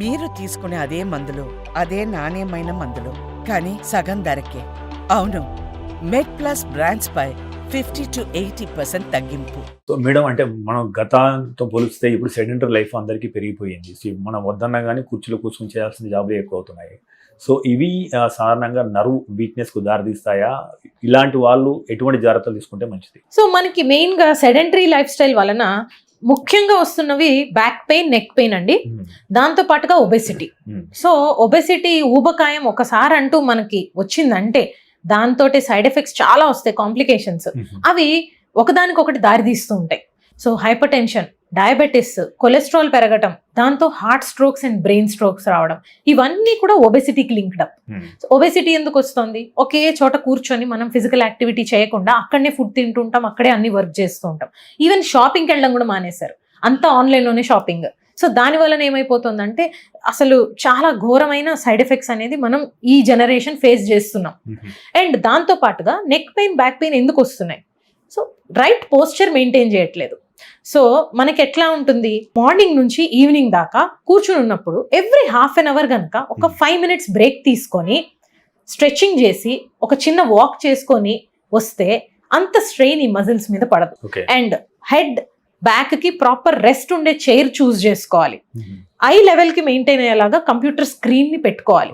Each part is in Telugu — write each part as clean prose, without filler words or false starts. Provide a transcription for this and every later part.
మీరు తీసుకునే అదే మందులు, అదే నాణ్యమైన మందులు, కానీ సగం ధరకే. అవును, మెడ్ప్లస్ బ్రాండ్స్ పై 50 to 80% తగ్గింపు. సో మేడం, అంటే మనం గతంతో పోలిస్తే ఇప్పుడు సెడెంటరీ లైఫ్ అందరికీ పెరిగిపోయింది. సో మనం వద్దన్నా కానీ కుర్చీలో కూర్చొని చేయాల్సిన జాబులు ఎక్కువ అవుతున్నాయి. సో ఇవి సాధారణంగా నర్వ్ వీక్నెస్కు దారితీస్తాయా? ఇలాంటి వాళ్ళు ఎటువంటి జాగ్రత్తలు తీసుకుంటే మంచిది? సో మనకి మెయిన్గా సెడెంటరీ లైఫ్ స్టైల్ వలన ముఖ్యంగా వస్తున్నవి బ్యాక్ పెయిన్, నెక్ పెయిన్ అండి. దాంతో పాటుగా ఒబెసిటీ. సో ఒబెసిటీ, ఊబకాయం ఒకసారి అంటూ మనకి వచ్చిందంటే దాంతో సైడ్ ఎఫెక్ట్స్ చాలా వస్తాయి, కాంప్లికేషన్స్. అవి ఒకదానికొకటి దారి తీస్తూ ఉంటాయి. So hyper tension, diabetes, cholesterol పెరగటం, దాంతో heart strokes and brain strokes రావడం, ఇవన్నీ కూడా ఒబెసిటీకి లింక్డ్ అప్. ఒబెసిటీ ఎందుకు వస్తుంది? ఒకే చోట కూర్చొని మనం ఫిజికల్ యాక్టివిటీ చేయకుండా అక్కడనే ఫుడ్ తింటుంటాం, అక్కడే అన్ని వర్క్ చేస్తూ ఉంటాం. ఈవెన్ షాపింగ్కి వెళ్ళడం కూడా మానేశారు, అంతా ఆన్లైన్లోనే షాపింగ్. సో దాని వలన ఏమైపోతుందంటే అసలు చాలా ఘోరమైన సైడ్ ఎఫెక్ట్స్ అనేది మనం ఈ జనరేషన్ ఫేస్ చేస్తున్నాం. అండ్ దాంతో పాటుగా నెక్ పెయిన్, బ్యాక్ పెయిన్ ఎందుకు వస్తున్నాయి? సో రైట్ పోస్చర్ మెయింటైన్ చేయట్లేదు. సో మనకి ఎట్లా ఉంటుంది, మార్నింగ్ నుంచి ఈవినింగ్ దాకా కూర్చుని ఉన్నప్పుడు ఎవ్రీ హాఫ్ అన్ అవర్ కనుక ఒక 5 minutes బ్రేక్ తీసుకొని స్ట్రెచ్చింగ్ చేసి ఒక చిన్న వాక్ చేసుకొని వస్తే అంత స్ట్రెయిన్ ఈ మజిల్స్ మీద పడదు. అండ్ హెడ్, బ్యాక్ కి ప్రాపర్ రెస్ట్ ఉండే చైర్ చూస్ చేసుకోవాలి. ఐ లెవెల్ కి మెయింటైన్ అయ్యేలాగా కంప్యూటర్ స్క్రీన్ ని పెట్టుకోవాలి.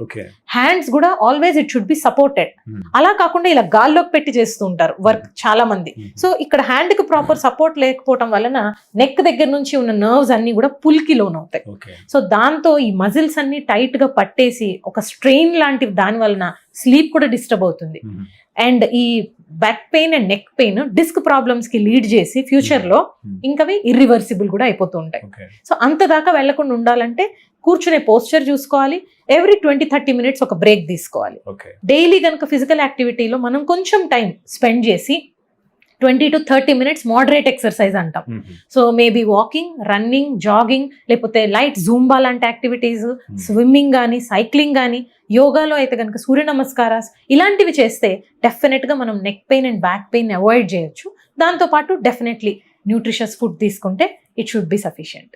హ్యాండ్స్ కూడా always it should be supported. అలా కాకుండా ఇలా గాల్లోకి పెట్టి చేస్తూ ఉంటారు వర్క్ చాలా మంది. సో ఇక్కడ హ్యాండ్ కి ప్రాపర్ సపోర్ట్ లేకపోవడం వలన నెక్ దగ్గర నుంచి ఉన్న నర్వ్స్ అన్ని కూడా పుల్కి లోన్ అవుతాయి. సో దాంతో ఈ మజిల్స్ అన్ని టైట్ గా పట్టేసి ఒక స్ట్రెయిన్ లాంటి దాని వలన స్లీప్ కూడా డిస్టర్బ్ అవుతుంది. అండ్ ఈ back pain and neck pain disc problems కి లీడ్ చేసి ఫ్యూచర్ లో ఇంకవి ఇర్రివర్సిబుల్ కూడా అయిపోతూ ఉంటాయి. సో అంత దాకా వెళ్లకుండా ఉండాలంటే కూర్చునే పోస్చర్ చూసుకోవాలి. ఎవ్రీ 20-30 minutes ఒక బ్రేక్ తీసుకోవాలి. డైలీ కనుక ఫిజికల్ యాక్టివిటీలో మనం కొంచెం టైం స్పెండ్ చేసి 20 to 30 minutes మోడరేట్ ఎక్సర్సైజ్ అంటాం. So maybe walking, running, jogging, లేకపోతే లైట్ జూంబా లాంటి యాక్టివిటీస్, స్విమ్మింగ్ కానీ, సైక్లింగ్ కానీ, యోగాలో అయితే కనుక సూర్య నమస్కారాస్, ఇలాంటివి చేస్తే డెఫినెట్గా మనం neck pain and back pain avoid చేయొచ్చు. దాంతోపాటు డెఫినెట్లీ న్యూట్రిషియస్ ఫుడ్ తీసుకుంటే ఇట్ షుడ్ బి సఫిషియంట్.